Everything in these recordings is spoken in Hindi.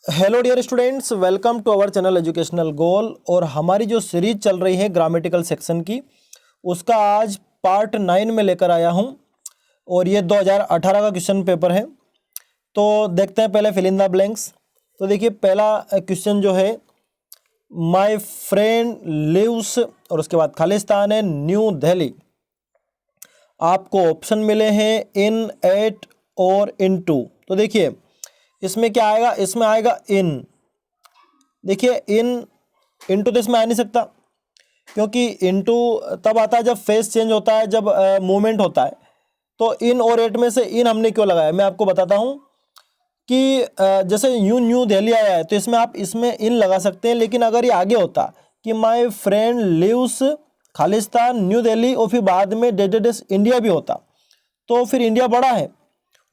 Hello dear students, welcome to our channel educational goal. और हमारी जो सीरीज चल रही है ग्रामेटिकल सेक्शन की, उसका आज पार्ट 9 में लेकर आया हूं। और ये 2018 का क्वेश्चन पेपर है। तो देखते हैं पहले फिल इन द ब्लैंक्स। तो देखिए पहला क्वेश्चन जो है, माय फ्रेंड लिव्स और उसके बाद खालिस्तान है न्यू दिल्ली। आपको ऑप्शन मिले हैं इन, एट और इन टू। तो देखिए इसमें क्या आएगा, इसमें आएगा इन। देखिए इनटू तो इसमें आ नहीं सकता, क्योंकि इनटू तब आता है जब फेस चेंज होता है, जब मूवमेंट होता है। तो इन और एट में से इन हमने क्यों लगाया, मैं आपको बताता हूँ कि जैसे न्यू दिल्ली आया है तो इसमें आप इसमें इन लगा सकते हैं। लेकिन अगर ये आगे होता कि my friend lives Khalistan New Delhi और फिर बाद में डेडेडस इंडिया भी होता, तो फिर इंडिया बड़ा है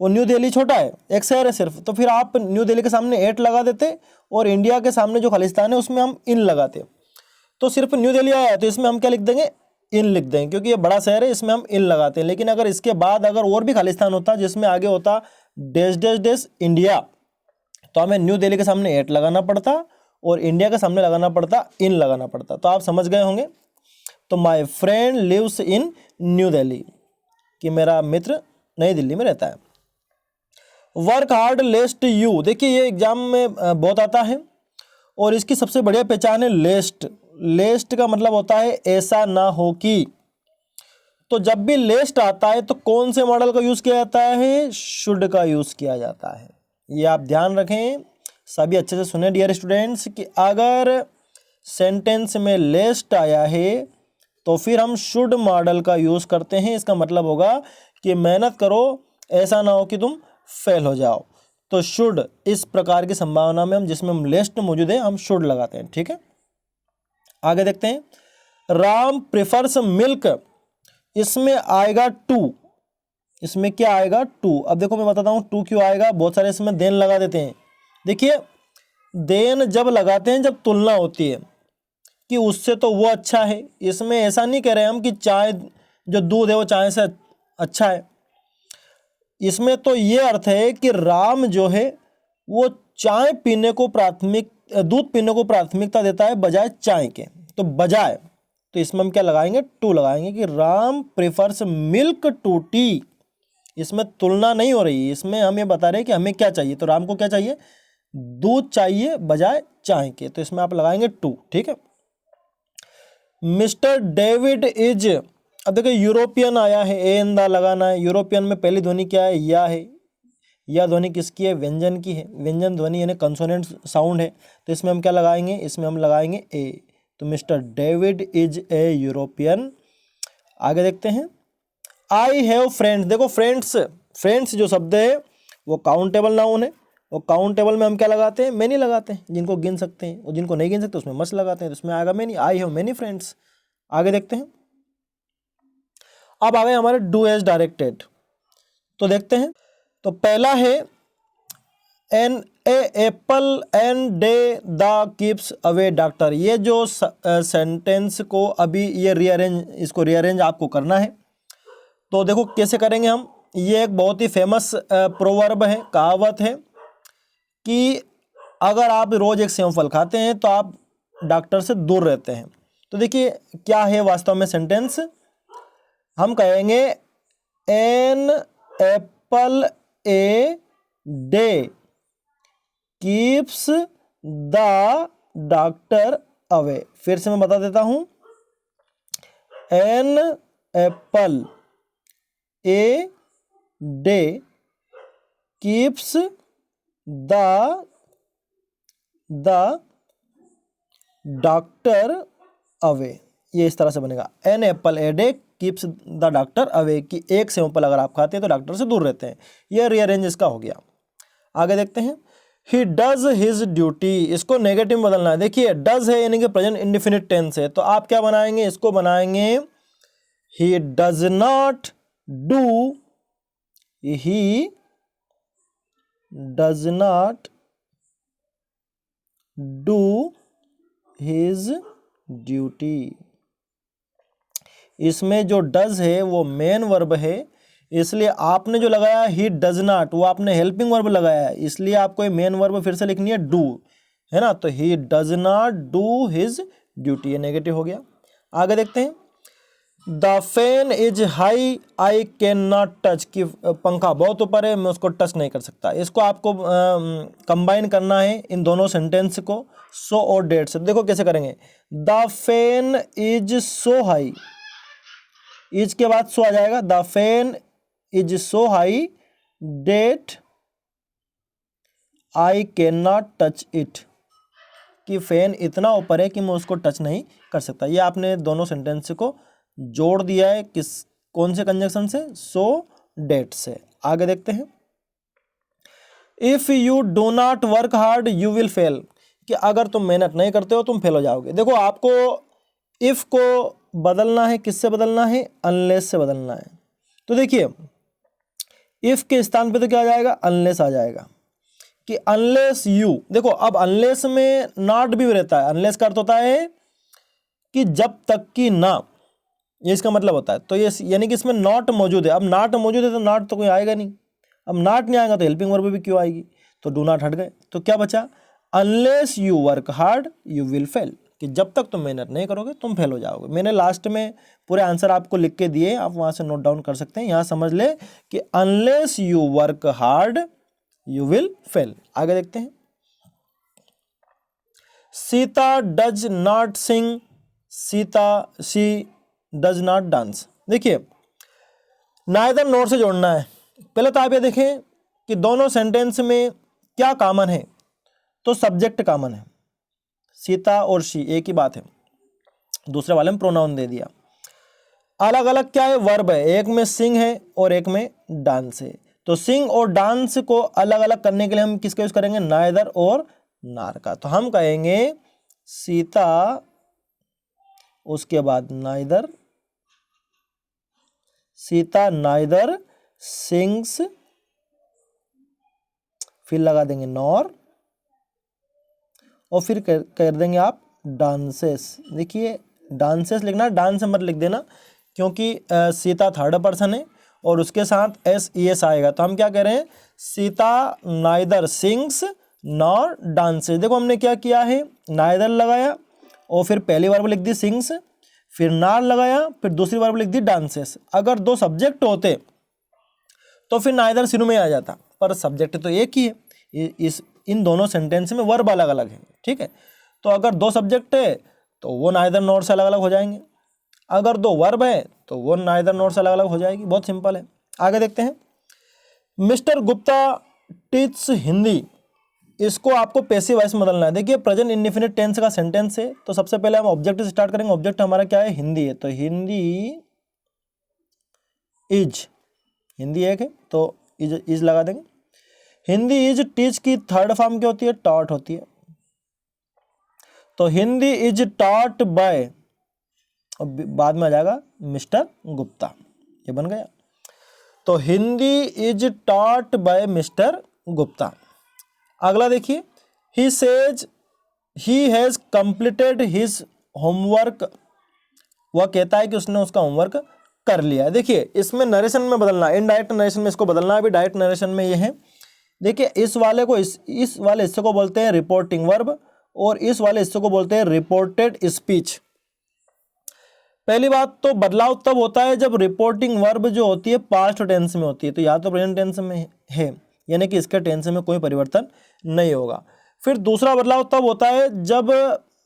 और न्यू दिल्ली छोटा है, एक शहर है सिर्फ। तो फिर आप न्यू दिल्ली के सामने एट लगा देते और इंडिया के सामने जो खालिस्तान है उसमें हम इन लगाते। तो सिर्फ न्यू दिल्ली आया है तो इसमें हम क्या लिख देंगे, इन लिख देंगे, क्योंकि ये बड़ा शहर है, इसमें हम इन लगाते हैं। लेकिन अगर इसके बाद अगर और भी खालिस्तान होता जिसमें आगे होता डेस डेस डेस इंडिया, तो हमें न्यू दिल्ली के सामने एट लगाना पड़ता और इंडिया के सामने लगाना पड़ता इन लगाना पड़ता। तो आप समझ गए होंगे। तो my friend lives in New Delhi, कि मेरा मित्र नई दिल्ली में रहता है। वर्क हार्ड लेस्ट यू, देखिए ये एग्जाम में बहुत आता है और इसकी सबसे बढ़िया पहचान है लेस्ट। लेस्ट का मतलब होता है ऐसा ना हो कि। तो जब भी लेस्ट आता है तो कौन से मॉडल का यूज किया जाता है, शुड का यूज किया जाता है। ये आप ध्यान रखें, सभी अच्छे से सुने डियर स्टूडेंट्स, कि अगर सेंटेंस में लेस्ट आया है तो फिर हम शुड मॉडल का यूज करते हैं। इसका मतलब होगा कि मेहनत करो, ऐसा ना हो कि तुम फेल हो जाओ। तो शुड, इस प्रकार की संभावना में हम जिसमें हम लेस्ट मौजूद है हम शुड लगाते हैं। ठीक है, आगे देखते हैं। राम प्रिफर्स मिल्क, इसमें आएगा टू। इसमें क्या आएगा, टू। अब देखो मैं बताता हूं टू क्यों आएगा। बहुत सारे इसमें देन लगा देते हैं। देखिए देन जब लगाते हैं जब तुलना होती है कि उससे तो वो अच्छा है। इसमें ऐसा नहीं कह रहे हम कि चाय जो दूध है वो चाय से अच्छा है। इसमें तो ये अर्थ है कि राम जो है वो चाय पीने को दूध पीने को प्राथमिकता देता है बजाय चाय के। तो बजाय, तो इसमें हम क्या लगाएंगे, टू लगाएंगे, कि Ram prefers milk to tea. इसमें तुलना नहीं हो रही, इसमें हम ये बता रहे हैं कि हमें क्या चाहिए। तो राम को क्या चाहिए, दूध चाहिए बजाय चाय के। तो इसमें आप लगाएंगे टू। ठीक है। मिस्टर डेविड इज, अब देखो यूरोपियन आया है, ए इन द लगाना है। यूरोपियन में पहली ध्वनि क्या है, या है। या ध्वनि किसकी है, व्यंजन की है। व्यंजन ध्वनि यानी कंसोनेंट साउंड है। तो इसमें हम क्या लगाएंगे, इसमें हम लगाएंगे ए। तो mister David is a European. आगे देखते हैं। आई हैव फ्रेंड्स, देखो फ्रेंड्स, फ्रेंड्स जो शब्द है वो काउंटेबल नाउन है। वो काउंटेबल में हम क्या लगाते हैं, मैनी लगाते हैं, जिनको गिन सकते हैं। और जिनको नहीं गिन सकते उसमें मस्ट लगाते हैं। तो उसमें आएगा many, I have many friends. आगे देखते हैं। अब आ गए हमारे डू एज डायरेक्टेड। तो देखते हैं। तो पहला है an a apple and day the keeps away doctor. ये जो सेंटेंस को अभी ये इसको रीअरेंज आपको करना है। तो देखो कैसे करेंगे हम। ये एक बहुत ही फेमस प्रोवर्ब है, कहावत है, कि अगर आप रोज एक सेब फल खाते हैं तो आप डॉक्टर से दूर रहते हैं। तो देखिए क्या है वास्तव में सेंटेंस। हम कहेंगे an apple a day keeps the doctor away. फिर से मैं बता देता हूं, an apple a day keeps the doctor away. ये इस तरह से बनेगा, an apple a day keeps the doctor away, कि एक सेब फल अगर आप खाते हैं तो डॉक्टर से दूर रहते हैं। ये रीअरेंज इसका हो गया। आगे देखते हैं। ही डज हिज ड्यूटी, इसको नेगेटिव बदलना है। देखिए डज है यानी कि प्रेजेंट इंडेफिनिट टेंस है। तो आप क्या बनाएंगे, इसको बनाएंगे he does not do, he does not do his duty. इसमें जो डज है वो मेन वर्ब है, इसलिए आपने जो लगाया ही डज नॉट, वो आपने हेल्पिंग वर्ब लगाया है, इसलिए आपको ये मेन वर्ब फिर से लिखनी है डू, है ना। तो he does not do his duty, ये नेगेटिव हो गया। आगे देखते हैं, the fan is high I can not touch, कि पंखा बहुत ऊपर है, मैं उसको टच नहीं कर सकता। इसको आपको कंबाइन करना है इन दोनों सेंटेंस को, सो और डेट से। देखो कैसे करेंगे, the fan is so high, is के बाद सो आ जाएगा, the fan is so high that I can not touch it, कि फैन इतना ऊपर है कि मैं उसको टच नहीं कर सकता। ये आपने दोनों सेंटेंस को जोड़ दिया है किस, कौन से कंजक्शन से, सो डेट से। आगे देखते हैं, if you do not work hard you will fail, कि अगर तुम मेहनत नहीं करते हो तुम फेल हो जाओगे। देखो आपको इफ को बदलना है, किससे बदलना है, अनलेस से बदलना है। तो देखिए इफ के स्थान पे तो क्या आ जाएगा, अनलेस आ जाएगा, कि अनलेस यू। देखो अब अनलेस में नॉट भी रहता है, अनलेस का अर्थ होता है कि जब तक कि ना, ये इसका मतलब होता है। तो ये यानी कि इसमें नॉट मौजूद है। अब नॉट मौजूद है तो नॉट तो कोई आएगा नहीं, अब नॉट नहीं आएगा तो हेल्पिंग वर्ब भी क्यों आएगी, तो डू नॉट हट गए। तो क्या बचा, unless you work hard you will fail, कि जब तक तुम मेहनत नहीं करोगे तुम फेल हो जाओगे। मैंने लास्ट में पूरे आंसर आपको लिख के दिए, आप वहां से नोट डाउन कर सकते हैं। यहाँ समझ ले कि unless you work hard you will fail. आगे देखते हैं, Sita does not sing, Sita she does not dance. देखिए नाइदर नॉट से जोड़ना है। पहले तो आप ये देखें कि दोनों सेंटेंस में क्या कॉमन है, तो सब्जेक्ट कॉमन है, सीता और शी एक ही बात है, दूसरे वाले में प्रोनाउन दे दिया। अलग अलग क्या है, वर्ब है, एक में सिंग है और एक में डांस है। तो सिंग और डांस को अलग अलग करने के लिए हम किसका यूज करेंगे, नाइदर और नार का। तो हम कहेंगे सीता, उसके बाद नाइदर, सीता नाइदर सिंग्स, फिर लगा देंगे नॉर, और फिर कर देंगे आप डांसेस। देखिए डांसेस लिखना, डांस मत लिख देना, क्योंकि सीता थर्ड पर्सन है और उसके साथ एस ई एस आएगा। तो हम क्या कह रहे हैं, Sita neither sings nor dances. देखो हमने क्या किया है, नाइदर लगाया और फिर पहली वर्ब लिख दी सिंग्स, फिर नार लगाया, फिर दूसरी वर्ब लिख दी डांसेस। अगर दो सब्जेक्ट होते तो फिर नाइदर शुरू में आ जाता, पर सब्जेक्ट तो एक ही है। इन दोनों सेंटेंस में वर्ब अलग अलग है, ठीक है। तो अगर दो सब्जेक्ट है तो वो नाइदर नॉर से अलग अलग हो जाएंगे, अगर दो वर्ब है तो वो नाइदर नॉर से अलग अलग हो जाएगी। बहुत सिंपल है। आगे देखते हैं, मिस्टर गुप्ता टीच हिंदी, इसको आपको पैसिव वॉइस में बदलना है। देखिए प्रेजेंट इंडेफिनिट टेंस का सेंटेंस है, तो सबसे पहले हम ऑब्जेक्ट से स्टार्ट करेंगे। ऑब्जेक्ट हमारा क्या है, हिंदी है, तो हिंदी इज, हिंदी एक है तो इज लगा देंगे। हिंदी इज टीच की थर्ड फॉर्म क्या होती है, टॉट होती है, तो हिंदी इज टॉट बाय, बाद में आ जाएगा मिस्टर गुप्ता, ये बन गया। तो Hindi is taught by mister Gupta. अगला देखिए, he says he has completed his homework, वह कहता है कि उसने उसका होमवर्क कर लिया है। देखिए इसमें नरेशन में बदलना, इनडायरेक्ट नरेशन में इसको बदलना है, अभी डायरेक्ट नरेशन में ये है। देखिए इस वाले को इस वाले हिस्से को बोलते हैं रिपोर्टिंग वर्ब, और इस वाले हिस्से को बोलते हैं रिपोर्टेड स्पीच। पहली बात तो बदलाव तब होता है जब रिपोर्टिंग वर्ब जो होती है पास्ट टेंस में होती है, तो या तो प्रेजेंट टेंस में है, यानी कि इसके टेंस में कोई परिवर्तन नहीं होगा। फिर दूसरा बदलाव तब होता है जब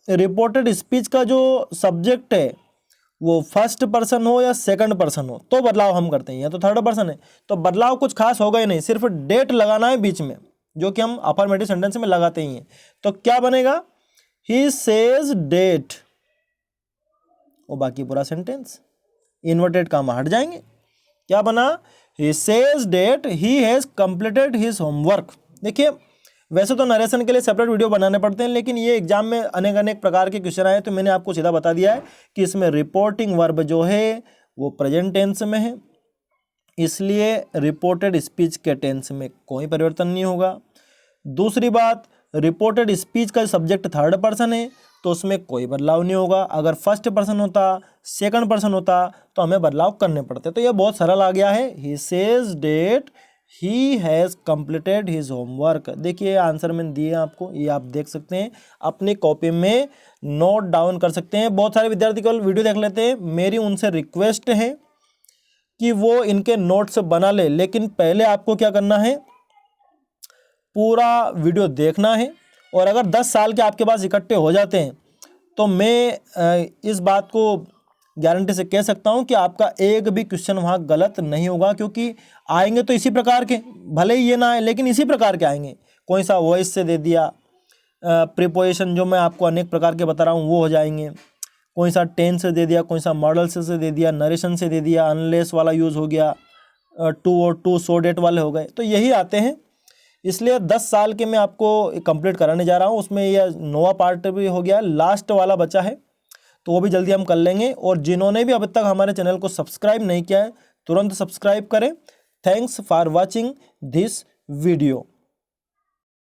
रिपोर्टेड स्पीच का जो सब्जेक्ट है वो फर्स्ट पर्सन हो या सेकंड पर्सन हो, तो बदलाव हम करते हैं। या तो थर्ड पर्सन है तो बदलाव कुछ खास होगा ही नहीं, सिर्फ डेट लगाना है बीच में, जो कि हम अफर्मेटिव सेंटेंस में लगाते ही हैं। तो क्या बनेगा, ही सेज डेट, और बाकी पूरा सेंटेंस इन्वर्टेड कामा हट जाएंगे। क्या बना, he says that he has completed his homework. देखिए वैसे तो नरेशन के लिए सेपरेट वीडियो बनाने पड़ते हैं, लेकिन ये एग्जाम में अनेक अनेक प्रकार के क्वेश्चन आए, तो मैंने आपको सीधा बता दिया है कि इसमें रिपोर्टिंग वर्ब जो है वो प्रेजेंट टेंस में है, इसलिए रिपोर्टेड स्पीच के टेंस में कोई परिवर्तन नहीं होगा। दूसरी बात, रिपोर्टेड स्पीच का सब्जेक्ट थर्ड पर्सन है तो उसमें कोई बदलाव नहीं होगा। अगर फर्स्ट पर्सन होता, सेकंड पर्सन होता तो हमें बदलाव करने पड़ते। तो ये बहुत सरल आ गया है। He says that he has completed his homework. देखिए आंसर मैंने दिए आपको, ये आप देख सकते हैं, अपनी कॉपी में नोट डाउन कर सकते हैं। बहुत सारे विद्यार्थी केवल वीडियो देख लेते हैं। मेरी उनसे रिक्वेस्ट है कि वो इनके नोट्स बना ले, लेकिन पहले आपको क्या करना है, पूरा वीडियो देखना है। और अगर 10 साल के आपके पास इकट्ठे हो जाते हैं तो मैं इस बात को गारंटी से कह सकता हूं कि आपका एक भी क्वेश्चन वहां गलत नहीं होगा, क्योंकि आएंगे तो इसी प्रकार के, भले ही ये ना आए लेकिन इसी प्रकार के आएंगे। कोई सा वॉइस से दे दिया, प्रीपोजिशन जो मैं आपको अनेक प्रकार के बता रहा हूँ वो हो जाएंगे, कोई सा टेंस से दे दिया, कोई सा मॉडल से दे दिया, नरेशन से दे दिया, अनलेस वाला यूज़ हो गया, टू और टू सो डेट वाले हो गए, तो यही आते हैं। इसलिए 10 साल के मैं आपको कंप्लीट कराने जा रहा हूँ। उसमें यह 9वां पार्ट भी हो गया, लास्ट वाला बचा है तो वो भी जल्दी हम कर लेंगे। और जिन्होंने भी अब तक हमारे चैनल को सब्सक्राइब नहीं किया है तुरंत सब्सक्राइब करें। Thanks for watching this video.